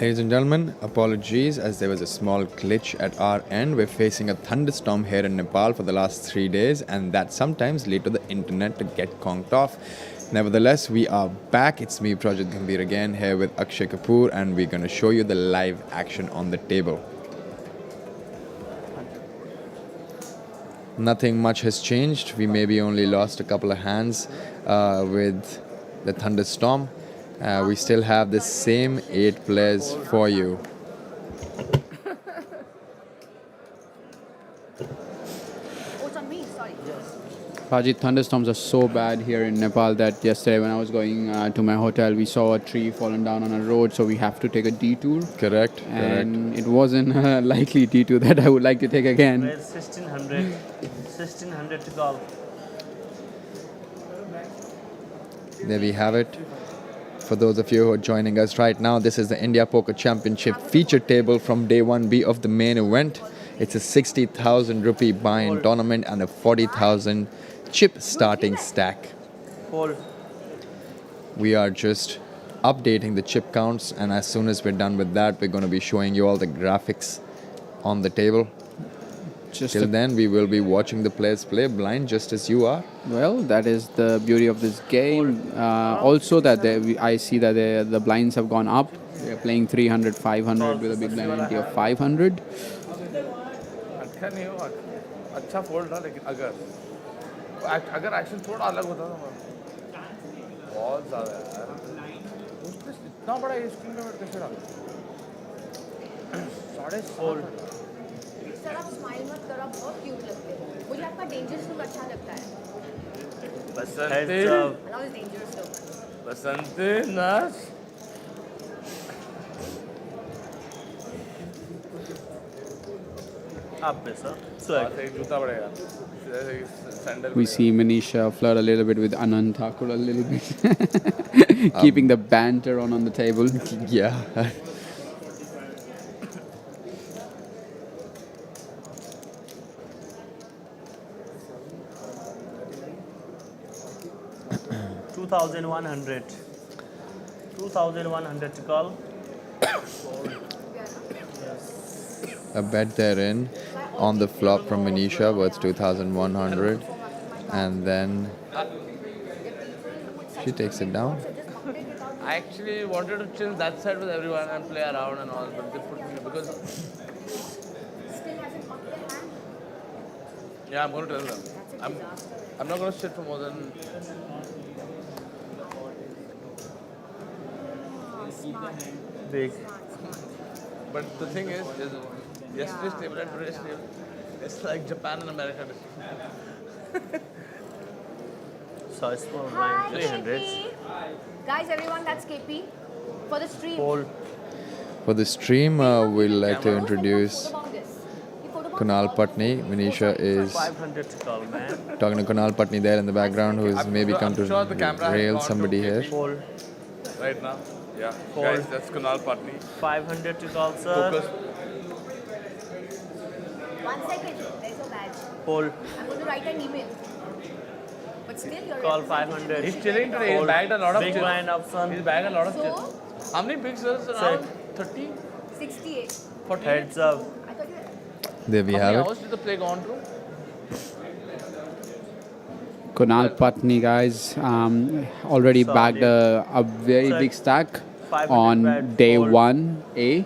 Ladies and gentlemen, apologies as there was a small glitch at our end. We're facing a thunderstorm here in Nepal for the last 3 days, and that sometimes lead to the internet to get conked off. Nevertheless, we are back. It's me, Project Gambhir, again here with Akshay Kapoor, and we're going to show you the live action on the table. Nothing much has changed. We maybe only lost a couple of hands with the thunderstorm. We still have the same 8 players for you. Rajit, thunderstorms are so bad here in Nepal that yesterday when I was going to my hotel, we saw a tree fallen down on a road, so we have to take a detour. Correct. And it wasn't a likely detour that I would like to take again. Where's 1600 to call. There we have it. For those of you who are joining us right now, this is the India Poker Championship feature table from day 1B of the main event. It's a 60,000 rupee buy-in tournament and a 40,000 chip starting stack. Fold. We are just updating the chip counts, and as soon as we're done with that, we're going to be showing you all the graphics on the table. Till then, we will be watching the players play blind just as you are. Well, that is the beauty of this game. Also, that I see that the blinds have gone up. They're playing 300, 500 with a big blind entry of 500. अच्छा नहीं हो अच्छा fold रहा लेकिन अगर action थोड़ा अलग होता ना बहुत ज़्यादा यार उसने इतना बड़ा स्क्रीन पे कैसे डाला 4.5 सर आप स्माइल मत करो आप बहुत क्यूट लगते हो मुझे आपका डेंजरस लुक अच्छा लगता है Basanti dangerous look Basanti nurse We see Minisha flirt a little bit with Anand Thakur a little bit. Keeping the banter on the table. Yeah. $2,100 to call. A bet therein on the flop from Minisha worth 2,100, and then she takes it down. I actually wanted to chill that side with everyone and play around and all, but they put me because yeah, I'm going to tell them. I'm not going to sit for more than Big. but the thing is yesterday's table and today's table, it's like Japan and America. So small Hi, blind 300s. KP. Guys, everyone, that's KP for the stream. Fold. For the stream, we'd like to introduce Kunal Patni. Minisha is 500 to call, man. talking to Kunal Patni there in the background, who has maybe come to sure the camera has rail gone somebody to here. Fold. Right now, yeah. Fold. Guys, that's Kunal Patni. 500 to call, sir. Focus. 1 second, there's a badge. Fold. I'm going to write an email. But still, you're Call 500. He's chilling today. He's Fold. bagged a lot of Big chips. blind option. He's bagged a lot of So? chips. How many big sales around? 30? 68. 40? Heads up. I thought you were... There we How have many it. hours did the play go on through? Kunal Patni, guys, already bagged a very big stack 500 on bad day fold. 1A.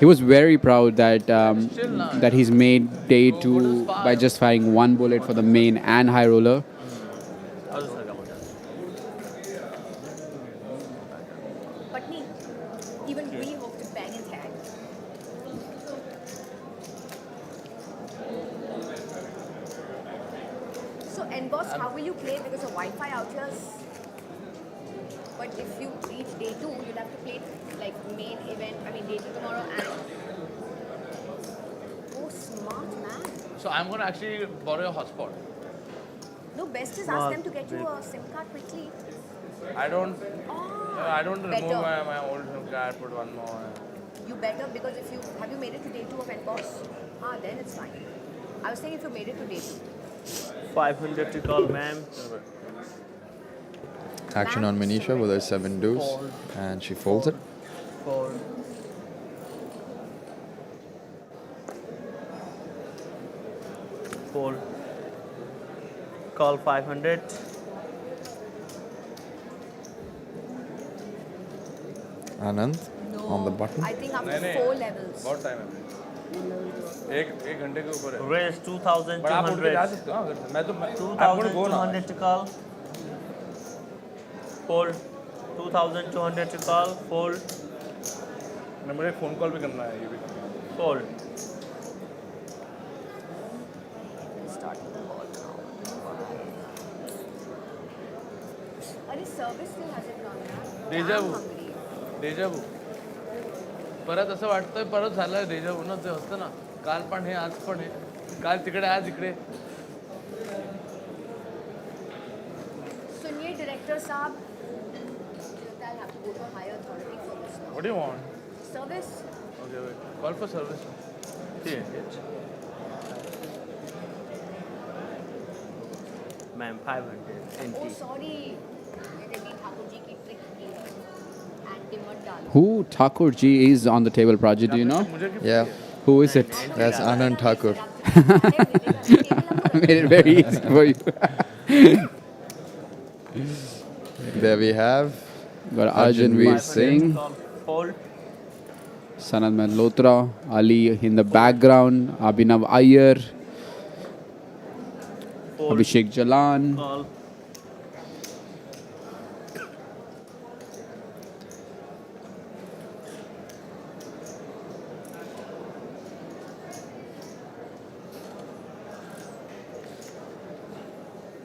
He was very proud that that he's made day 2 by just firing 1 bullet for the main and high roller. Patni, even we hope to bang his hand. So, Boss, how will you play? Because of Wi-Fi out here. But if you reach day 2, you'll have to play like main event. I mean, day 2 tomorrow and. Oh, smart man. So I'm going to actually borrow your hotspot. No, best is ask them to get you a SIM card quickly. I don't Better. remove my old SIM card, put one more. You better, because if you have you made it to day 2 of NBOSS? Then it's fine. I was saying if you made it to day 2. 500 to call, ma'am. Action on Minisha with her 7 deuce, and she folds it. Fold. Fold. Call 500. Anand on the button. I think after नहीं, नहीं। 4 levels. बहुत time है अभी। एक घंटे के ऊपर है। Raise बट आप उठ के जा 2200. सकते हो अगर से। मैं तो I'm going to go now. 2200 to call. Fold. 2200 to call. Fold. मैं मुझे फोन कॉल भी करना है ये भी करना है। Fold. Starting the ball now. अरे service still hasn't gone now. Deja I'm vu. hungry. Deja vu परत असं वाटतंय परत झालं डेजावू ना ते असतं ना काल पण हे आज पण हे काल तिकडे आज इकडे सुनिए director साहब. I'll have to go to a higher authority for this now. What do you want Service. Okay wait call for service 300. Ma'am, 500. Oh NT. sorry. मैंने भी ठाकुर जी की trick की है. Anti मत डालो. Who Thakur ji is on the table, Praji? Do you know? मुझे की Yeah, Who is it? that's Anand Thakur. I made it very easy for you. There we have Got Arjun Veer 500 Singh, to call. Fold. Sanat Malhotra, Ali in the background, Abhinav Iyer, Fold. Abhishek Jalan. Call.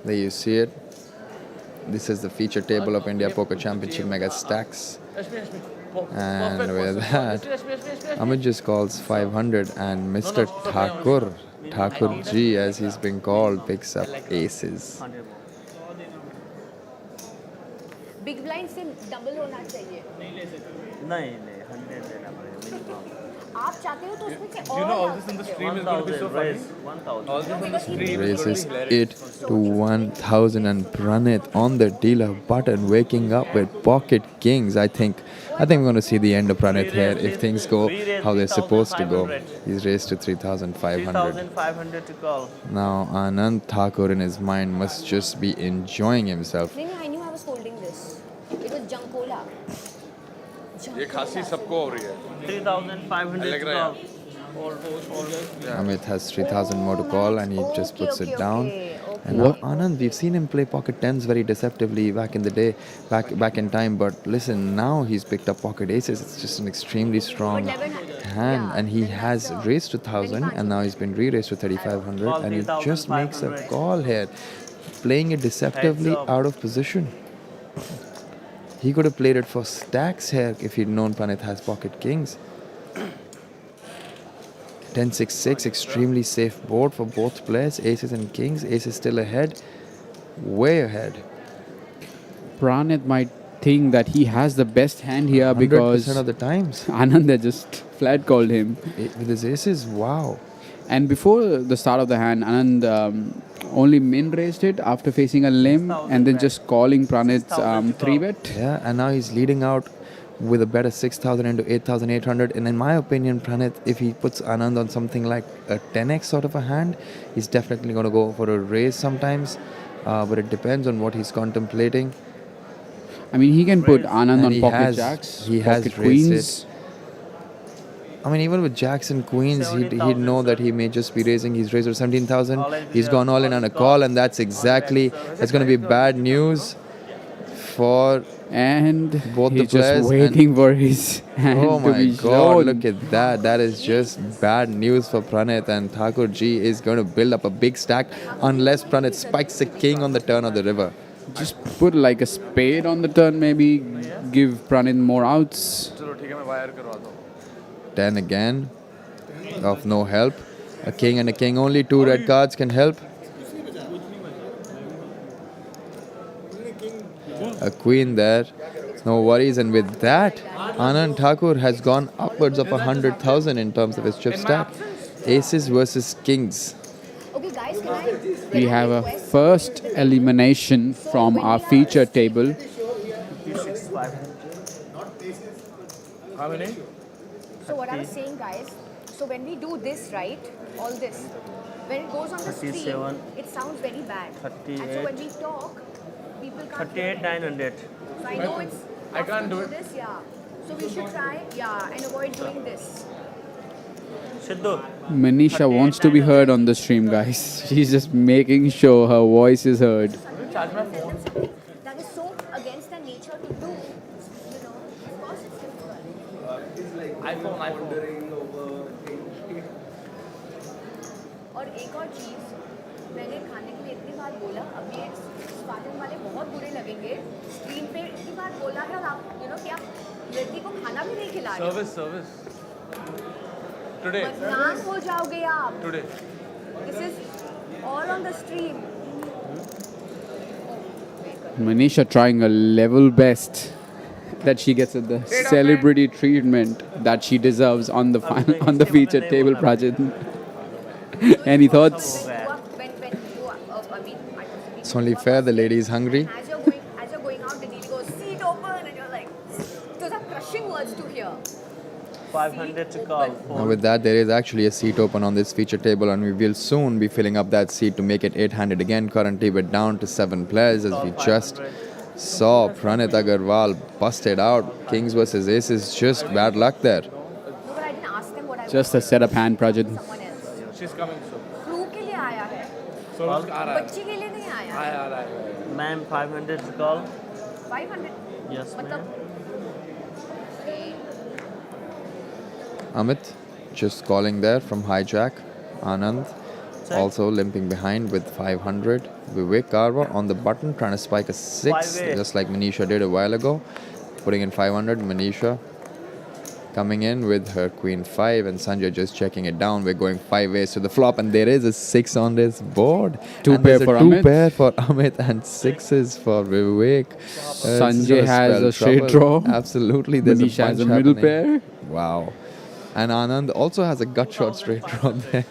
There you see it. This is the feature table of India Poker Championship Megastacks. And with that, Amit just calls 500 and Mr. Thakur ji as he's been called, picks up aces. 100 more. Big blind से double होना चाहिए. नहीं 100 देना पड़ेगा minimum. आप चाहते हो तो उसमें से You know और all this in the stream is going to be so 1000. funny. Raise 1000. All this in the stream is going to Raises be hilarious. it to 1000 and Pranit on the dealer button, waking up with pocket kings. I think we're going to see the end of Pranit here if things go how they're supposed to go. He's raised to 3500. 3500 to call. Now Anand Thakur in his mind must just be enjoying himself. नहीं I knew I was holding this. It was Junkola. ये खांसी सबको हो रही है 3500 लग to रहा है call. Hold. Amit has 3000 more to call and he just puts it down. Okay. And now Anand, we've seen him play pocket tens very deceptively back in the day, back in time. But listen, now he's picked up pocket aces. It's just an extremely strong But 1100, hand, yeah, and he then has that's raised to 1000, and now he's been re-raised to 3500, Call and he just makes a 3500. call here, playing it deceptively Heads up. out of position. He could have played it for stacks here if he'd known Pranit has pocket kings. 10-6-6, extremely safe board for both players. Aces and kings. Aces still ahead, way ahead. Pranit might think that he has the best hand here 100% because of the times Anand had just flat called him. with his aces. Wow. And before the start of the hand, Anand only min raised it after facing a limb and then just calling Pranit's 3-bet. Yeah, and now he's leading out with a bet of 6,000 into 8,800. And in my opinion, Pranit, if he puts Anand on something like a 10x sort of a hand, he's definitely going to go for a raise sometimes. But it depends on what he's contemplating. I mean, he can put Anand And on he pocket has- jacks, he has pocket raised queens. I mean, even with jacks and queens, he'd 70,000, know that sir. he may just be raising. He's raised to 17,000. All in He's here, gone all in all on a in call, call. and that's exactly, it's going to be bad news for And Both the he's players just waiting for his hand Oh to my be god, shown. look at that. That is just bad news for Pranit, and Thakur ji is going to build up a big stack unless Pranit spikes a king on the turn of the river. Just put like a spade on the turn, maybe give Pranit more outs. चलो ठीक है मैं wire करवाता हूँ 10 again, of no help. A king and a king only, 2 red cards can help. A queen there, no worries. And with that, Anand Thakur has gone upwards of 100,000 in terms of his chip stack. Aces versus kings. Okay, guys, can I? We have a first elimination from our feature table. 56,500. How many? So what I was saying, guys, so when we do this, right, all this, when it goes on the screen, 37, it sounds very bad. And so when we talk, people can't hear 38, it. 900. So I know it's I tough can't to do it. this, yeah. So we should try, yeah, and avoid doing this. Siddhu, Manisha wants to be heard on the stream, guys. She's just making sure her voice is heard. Charge my phone. Something that is so against their nature to do, you know, of course it's difficult. iPhone. और एक और चीज़ मैंने खाने के लिए इतनी बार बोला अब ये स्पार्टन वाले बहुत बुरे लगेंगे स्क्रीन पे इतनी बार बोला है और आप यू नो कि आप लड़की को खाना भी नहीं खिला रहे Service. Today. बदनाम हो जाओगे आप Today. This is all on the stream Manisha trying a level best that she gets the celebrity treatment that she deserves on the on the featured table, Prajit. Any thoughts? when you I mean I was It's only fair the lady is hungry. as you're going out the deal goes seat open and you're like those are crushing words to hear 500 to call. Now with that, there is actually a seat open on this feature table, and we will soon be filling up that seat to make it 800 again. Currently, we're down to 7 players as we just saw Pranit Aggarwal busted out. Kings versus Aces, just bad luck there. no but I didn't ask them what I Just a want. setup hand, Prajit. someone else She's coming soon. Crew के लिए आया है So आ रहा है. बच्ची के लिए नहीं आया आ रहा है. Ma'am, 500 to call. 500 Yes, मतलब Amit just calling there from hijack. Anand also limping behind with 500. Vivek Karwa on the button trying to spike a 6, 5-way. just like Manisha did a while ago. Putting in 500. Manisha coming in with her queen 5 and Sanjay just checking it down. We're going 5 ways to the flop and there is a 6 on this board. Two And pair there's for a 2 Amit. pair for Amit and 6s for Vivek. Sanjay has a straight draw. Absolutely. There's Manisha a has a bunch middle happening. pair. Wow. And Anand also has a gut shot straight draw there.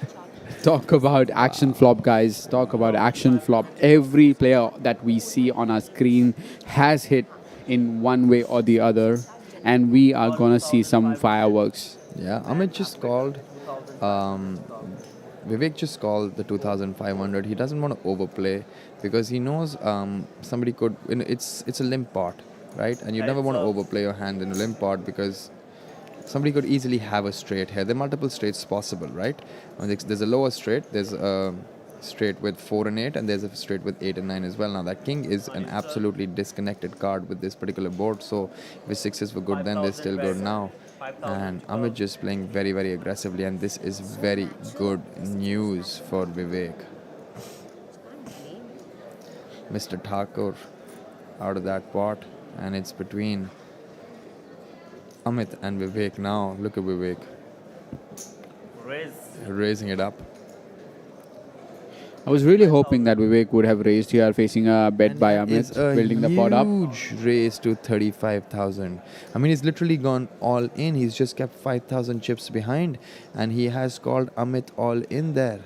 Talk about action flop, guys. Talk about action flop. Every player that we see on our screen has hit in one way or the other. And we are going to see some fireworks. Yeah, Amit just called. Vivek just called the 2500. He doesn't want to overplay because he knows somebody could. It's a limp pot, right? And you never want to overplay your hand in a limp pot because somebody could easily have a straight here. There are multiple straights possible, right? There's a lower straight. There's a straight with 4 and 8, and there's a straight with 8 and 9 as well. Now that king is an absolutely disconnected card with this particular board. So if 6s were good then, they're still good now. And Amit just playing very, very aggressively, and this is very good news for Vivek. Mr. Thakur out of that pot, and it's between Amit and Vivek now. Look at Vivek Raise. raising it up. I was really hoping that Vivek would have raised here facing a bet by Amit, building the pot up. Huge raise to 35,000. I mean, he's literally gone all in. He's just kept 5,000 chips behind, and he has called Amit all in there.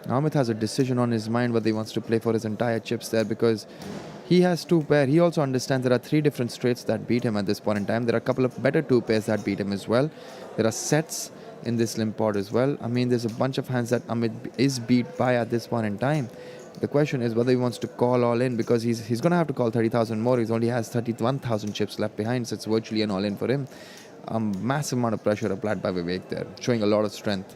Now, Amit has a decision on his mind whether he wants to play for his entire chips there because he has 2 pair. He also understands there are 3 different straights that beat him at this point in time. There are a couple of better 2 pairs that beat him as well. There are sets in this limp pot as well. I mean, there's a bunch of hands that Amit is beat by at this point in time. The question is whether he wants to call all in because he's going to have to call 30,000 more. He only has 31,000 chips left behind, so it's virtually an all in for him. Massive amount of pressure applied by Vivek there, showing a lot of strength.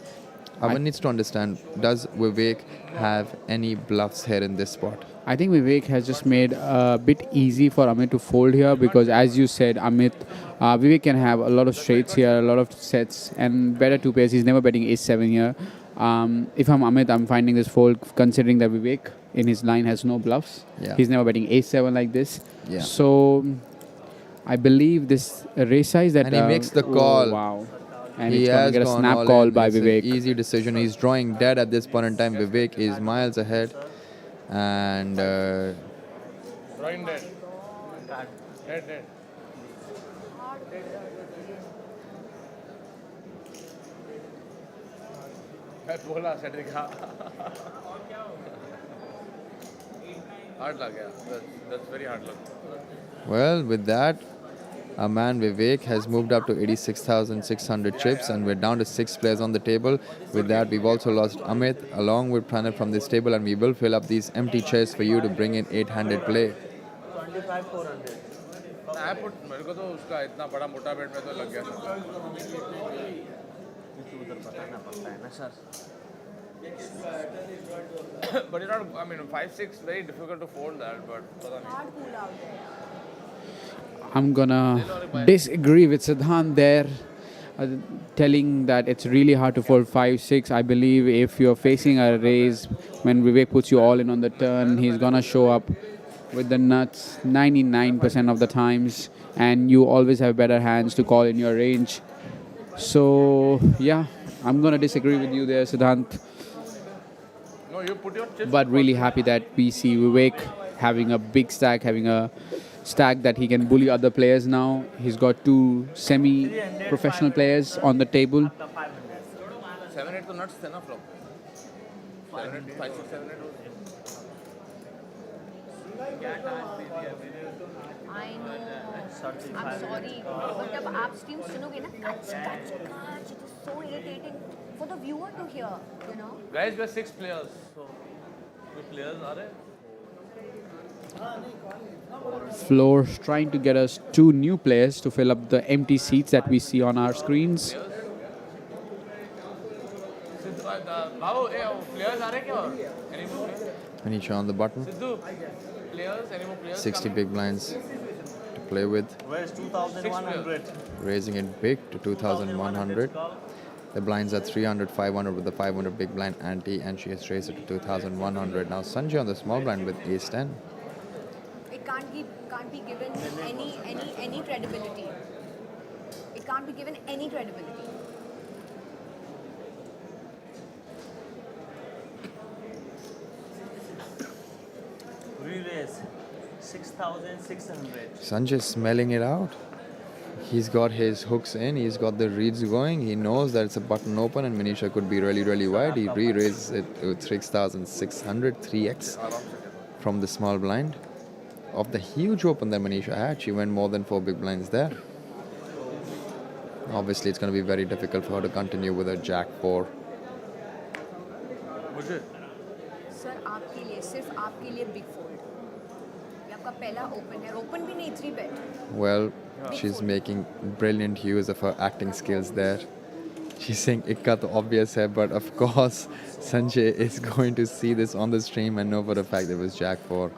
Amit needs to understand, does Vivek have any bluffs here in this spot? I think Vivek has just made a bit easy for Amit to fold here because, as you said, Vivek can have a lot of straights here, a lot of sets, and better 2 pairs. He's never betting ace-7 here. If I'm Amit, I'm finding this fold considering that Vivek in his line has no bluffs. Yeah. He's never betting ace-7 like this. Yeah. So I believe this raise size that... And he makes the call. Oh, wow. And He he's going has to get a gone snap all call in. by It's an Vivek. easy decision. He's drawing dead at this point in time. Vivek is miles ahead. And Drawing dead. Dead. मैं बोला setting hard luck, yeah. That's very hard luck. well, with that, Our man Vivek has moved up to 86,600 chips, and we're down to 6 players on the table. With that, we've also lost Amit along with Pranit from this table, and we will fill up these empty chairs for you to bring in 800 play. 25 400. I put मेरे को तो उसका इतना बड़ा मोटा बेट में तो लग गया था. उधर बताना पड़ता है ना sir. But you're not. I mean, 5-6 very difficult to fold that. But पता नहीं. Hard cool out there. I'm gonna disagree with Siddhant there, telling that it's really hard to fold 5-6. I believe if you're facing a raise, when Vivek puts you all in on the turn, he's gonna show up with the nuts 99% of the times, and you always have better hands to call in your range. So yeah, I'm gonna disagree with you there, Siddhant. No, you put your chips. But really happy that we see Vivek having a big stack, having a stack that he can bully other players now. He's got two semi-professional players on the table. 7-8 तो nuts थे ना flop. 7-8, 5-6, 7-8. I know. I'm sorry. But जब आप stream सुनोगे ना, catch, catch, catch. It is so irritating for the viewer to hear. You know. Guys, we're 6 players. So, the players are there. Floor trying to get us two new players to fill up the empty seats that we see on our screens. Babu, players are there क्या? Any more? Minisha on the button. Siddhu, players, any more players? 60 big blinds to play with. Where's 2100? Raising it big to 2,100. The blinds are 300, 500 with the 500 big blind ante, and she has raised it to 2,100. Now Sanjay on the small blind with ace 10. It can't be given any credibility. It can't be given any credibility. Re-raise 6,600. Sanjay smelling it out. He's got his hooks in, he's got the reads going, he knows that it's a button open and Minisha could be really, really wide. He re-raises it to 6,600, 3x from the small blind. Of the huge open that Minisha had, she went more than 4 big blinds there. Obviously, it's going to be very difficult for her to continue with her jack 4. मुझे sir आपके लिए सिर्फ आपके लिए big fold. ये आपका पहला open है. ओपन भी नहीं 3 bet. Well, she's making brilliant use of her acting skills there. She's saying ikka to obvious hai, but of course Sanjay is going to see this on the stream and know for a fact it was jack 4.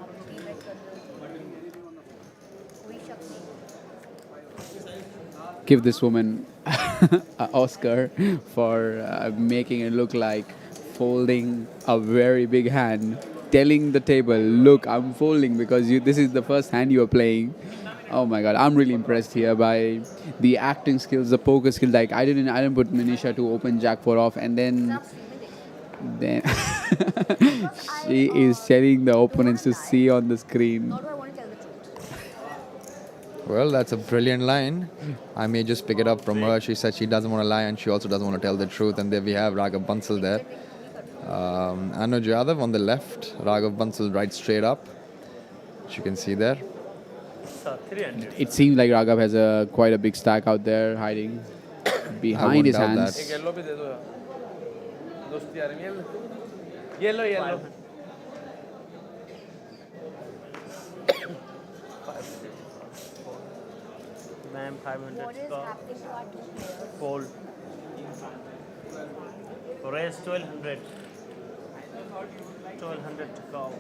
कोई शक नहीं. Give this woman an Oscar for making it look like folding a very big hand, telling the table, look, I'm folding because this is the first hand you are playing. Oh my God, I'm really impressed here by the acting skills, the poker skills. Like I didn't put Minisha to open jack 4 off, and then she is telling the opponents to see on the screen. Nor do I want to tell the truth. Well, that's a brilliant line. I may just pick it up from her. She said she doesn't want to lie and she also doesn't want to tell the truth. And there we have Raghav Bansal there. Anuj Yadav on the left, Raghav Bansal right straight up. As you can see there. Sir, 300. It seems like Raghav has quite a big stack out there hiding behind his doubt hands. that. एक yellow भी दे दो यार. दोस्ती यार yellow yellow. Ma'am, 500 What is call. happening to our two players? Fold. Raise 1200. 1200 to call.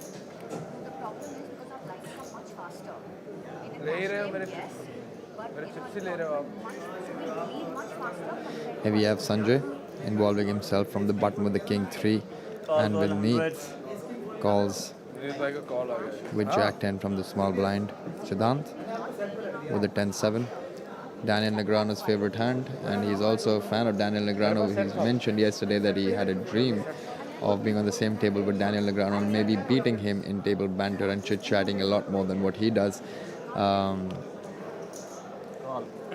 The problem is because our blinds are much faster. In a ले ही cash रहे हो game, मेरे yes, but मेरे in chips our ही ले रहे हो आप. we lead much faster compared Here we have Sanjay involving himself from the button with the king 3. And Vineet calls Vineet भाई का कॉल आ गया. with jack 10 from the small blind. Siddhant with the 10-7. Daniel Negreanu's favorite hand, and he's also a fan of Daniel Negreanu. He's mentioned yesterday that he had a dream of being on the same table with Daniel Negreanu and maybe beating him in table banter and chit-chatting a lot more than what he does.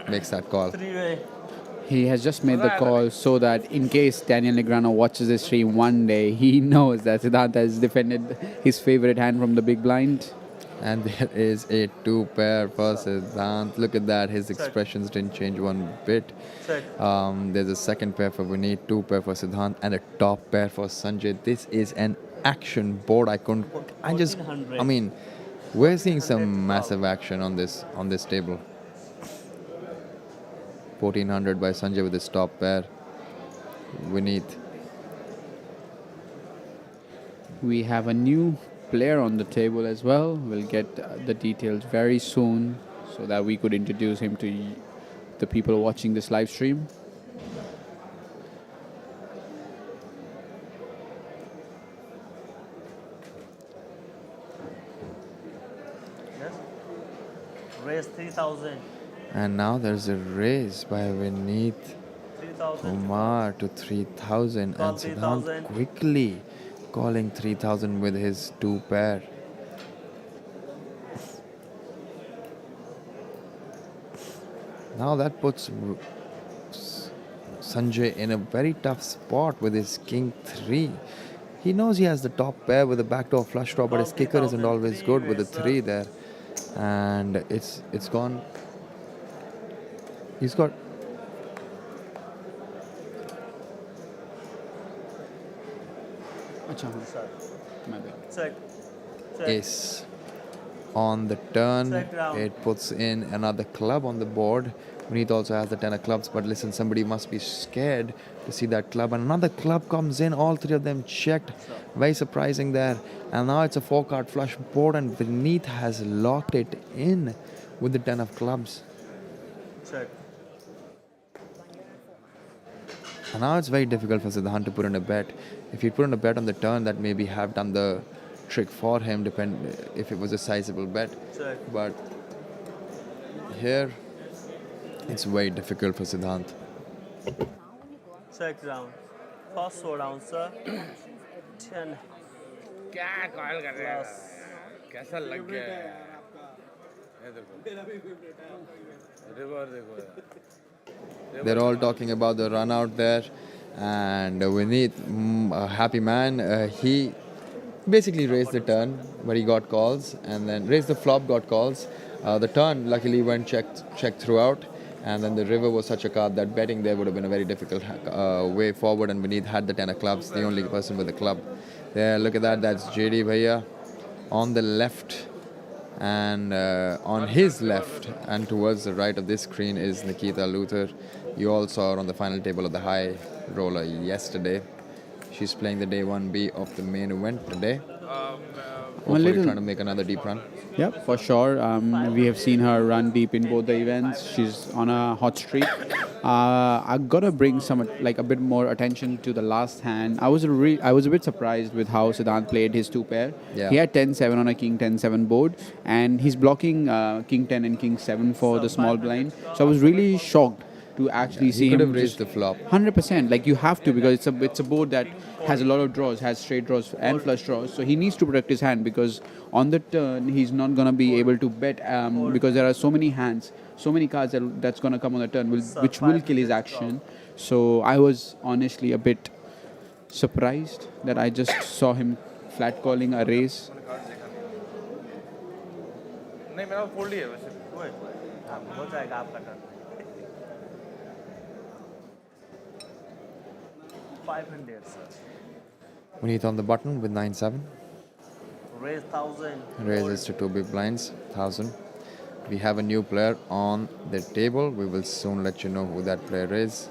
Makes that call. Three-way. He has just made the call so that in case Daniel Negreanu watches the stream one day, he knows that Siddhant has defended his favorite hand from the big blind. And there is a 2-pair for Siddhant. Look at that. His expressions didn't change one bit. Check. There's a second pair for Vineet, 2-pair for Siddhant, and a top pair for Sanjay. This is an action board. I mean, we're seeing some massive action on this table. 1400 by Sanjay with his top pair. Vineet. We have a new player on the table as well. We'll get the details very soon so that we could introduce him to the people watching this live stream. Yes. Raise 3000. And now there's a raise by Vineet 3000. Kumar to 3000. Call And Siddhant 3000. quickly calling 3000 with his 2-pair. Now that puts Sanjay in a very tough spot with his king 3. He knows he has the top pair with a backdoor flush draw, but his kicker isn't always good with the 3 there. And it's gone. He's got My bad. Check. Check. ace. On the turn, Check round. it puts in another club on the board. Vineet also has the 10 of clubs, but listen, somebody must be scared to see that club. And another club comes in, all 3 of them checked. Very surprising there. And now it's a 4-card flush board, and Vineet has locked it in with the 10 of clubs. Check. And now it's very difficult for Siddhant to put in a bet. If he put in a bet on the turn, that maybe have done the trick for him, if it was a sizable bet. Check. But here, it's very difficult for Siddhant. Check round. First showdown, sir. 10. क्या call कर रहे हैं कैसा लग गया है ये देखो रिवर देखो यार They're all talking about the run out there. And Vineet, a happy man, he basically raised the turn, but he got calls. And then raised the flop, got calls. The turn luckily went checked throughout. And then the river was such a card that betting there would have been a very difficult way forward. And Vineet had the 10 of clubs, the only person with the club. There, look at that. That's JD Bhaiya on the left. And on his left and towards the right of this screen is Nikita Luther. You all saw her on the final table of the high roller yesterday. She's playing the day 1B of the main event today. Hopefully trying to make another deep run. Yeah, for sure. We have seen her run deep in both the events. She's on a hot streak. I gotta bring a bit more attention to the last hand. I was a bit surprised with how Siddhant played his 2-pair. Yeah. He had 10-7 on a King 10-7 board, and he's blocking King 10 and King 7 for the small blind. So I was really shocked to actually see He could him have raised just the flop. 100%. Like you have to, because it's a board that has a lot of draws, has straight draws and flush draws. So he needs to protect his hand, because on the turn he's not gonna be able to bet because there are so many hands, so many cards that's gonna come on the turn which will kill his action. So I was honestly a bit surprised that I just saw him flat calling a raise. नहीं मेरा fold ही है वैसे हो जाएगा आपका turn 500, sir. Vineet on the button with 9-7. Raise 1000. Raises to 2 big blinds, 1000. We have a new player on the table. We will soon let you know who that player is.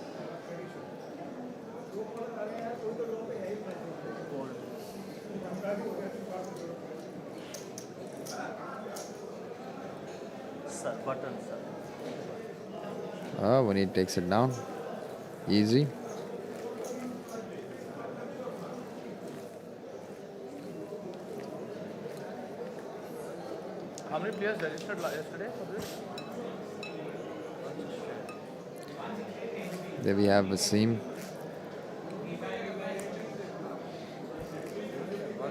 Sir, button, sir. Vineet takes it down. Easy. How many players registered yesterday for this? There we have Wasim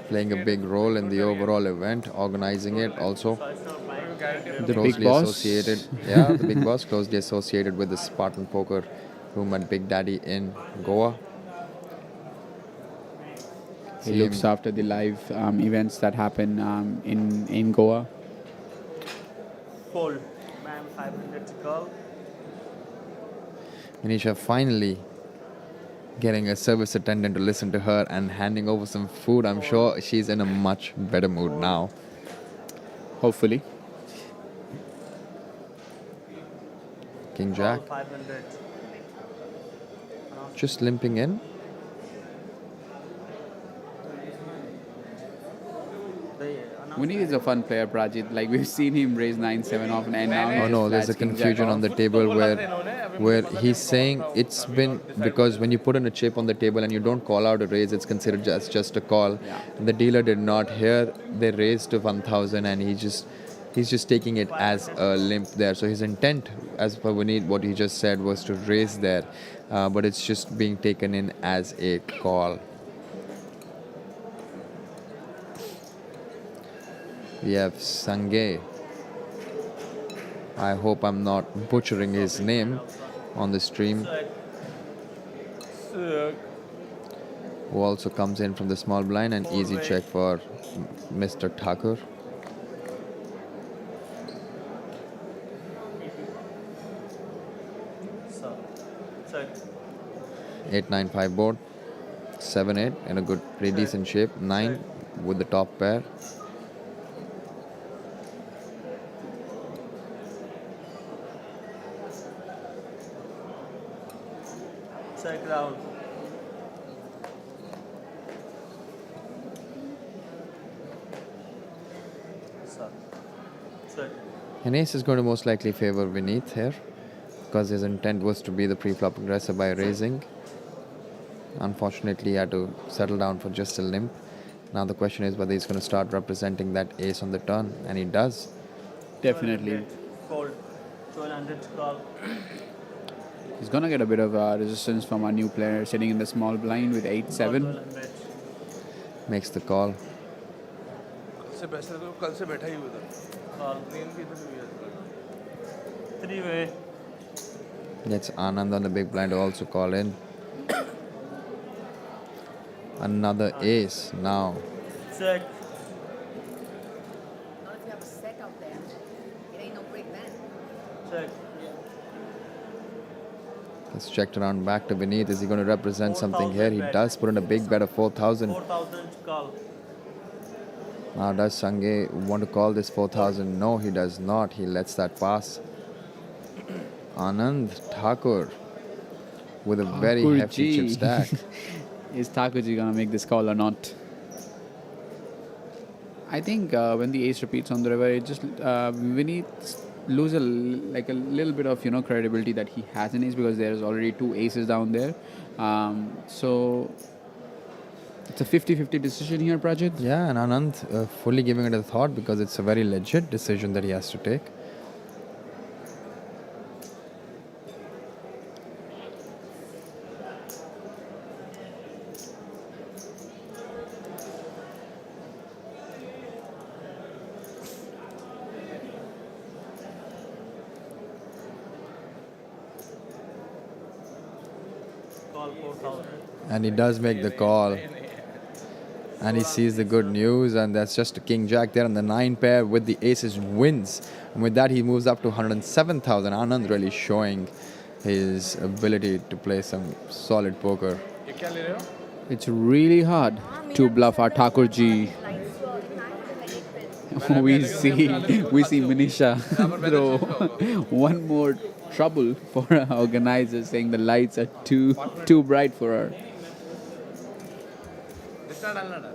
playing a big role in the overall event, organizing it also. The big boss. Associated, yeah, the big boss, closely associated with the Spartan Poker room at Big Daddy in Goa. He looks after the live events that happen in Goa. Fold. Ma'am, 500 to call. Minisha finally getting a service attendant to listen to her and handing over some food. I'm sure she's in a much better mood now. Hopefully. King Jack Call 500. just limping in. Vineet is a fun player, Prajit. Like we've seen him raise 9-7 often, and now he Oh just no, there's a flats King Jack confusion off. on the table where he's saying it's been because when you put in a chip on the table and you don't call out a raise, it's considered just a call. Yeah. And the dealer did not hear they raised to 1,000 and he's just taking it as a limp there. So his intent, as per Vineet, what he just said was to raise there, but it's just being taken in as a call. We have Sanjay. I hope I'm not butchering his name on the stream. Who also comes in from the small blind, and easy check for Mr. Thakur. So, check. 8-9-5 board. 7-8 in a good, pretty decent shape. 9 with the top pair. Check round. So, check. And ace is going to most likely favor Vineet here because his intent was to be the pre-flop aggressor by raising. Unfortunately, he had to settle down for just a limp. Now the question is whether he's going to start representing that ace on the turn, and he does. Definitely. Fold. 1200 to call. He's gonna get a bit of resistance from our new player sitting in the small blind with 8-7. 1200. Makes the call. से पैसे तो कल से बैठा ही उधर Call. नींद भी इधर भी है 3-way. Gets Anand on the big blind to also call in. Another ace now. Check. Not if you have a set out there. It ain't no break then. Check. It's checked around back to Vineet. Is he going to represent something here? He 4,000 does put in a big bet of 4,000. 4000 to call. Now does Sanjay want to call this 4,000? No, he does not. He lets that pass. Anand Thakur with a very hefty chip Thakurji. stack. Is Thakurji gonna make this call or not? I think when the ace repeats on the river, it just Vineet lose a little bit of credibility that he has an ace because there's already 2 aces down there. So it's a 50-50 decision here, Prajit. Yeah, and Anand fully giving it a thought because it's a very legit decision that he has to take. Call 4000. And he does make the call. And he sees the good news, and that's just a king jack there, and the 9 pair with the aces wins. And with that, he moves up to 107,000. Anand really showing his ability to play some solid poker. ये क्या ले रहे हो It's really hard to bluff our Thakurji. we see Minisha throw one more trouble for our organizers, saying the lights are too bright for her. कितना डालना डाल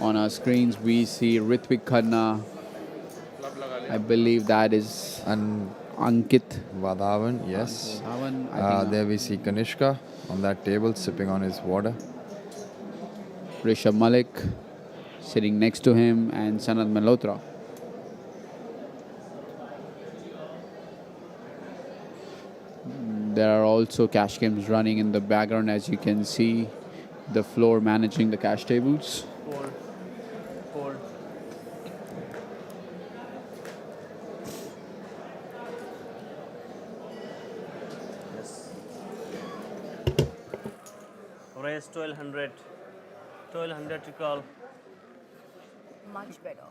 On our screens, we see Ritvik Khanna. I believe that is And Ankit Vadhavan, yes. Dhawan. I think, There we see Kanishka on that table sipping on his water. Rishabh Malik sitting next to him, and Sanat Malhotra. There are also cash games running in the background, as you can see. The floor managing the cash tables. Fold. Fold. Yes. Raise 1200. 1200 to call. Much better.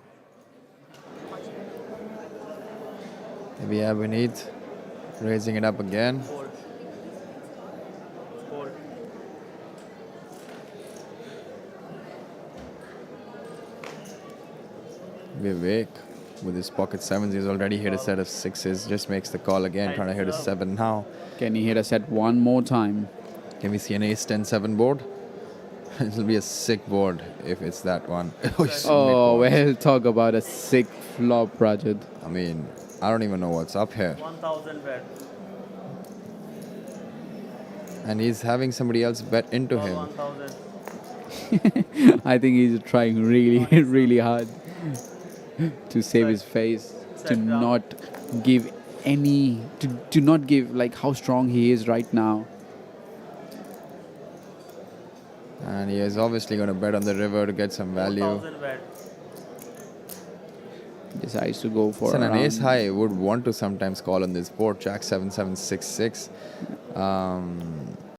Much better. We have Vineet raising it up again. Fold. Fold. Vivek with his pocket sevens, he's already hit a set of sixes. Just makes the call again, trying to hit a seven now. Can he hit a set one more time? Can we see an ace 10-7 board? It'll be a sick board if it's that one. Oh, well, talk about a sick flop, Rajat. I mean, I don't even know what's up here. 1000 bet. And he's having somebody else bet into Call him. 1000. I think he's trying really, really hard to save his face, to Set down. not give any, to not give like how strong he is right now. And he is obviously going to bet on the river to get some value. 4000 bet. Decides to go for Listen, an around- ace high would want to sometimes call on this board. Jack 7-7-6-6.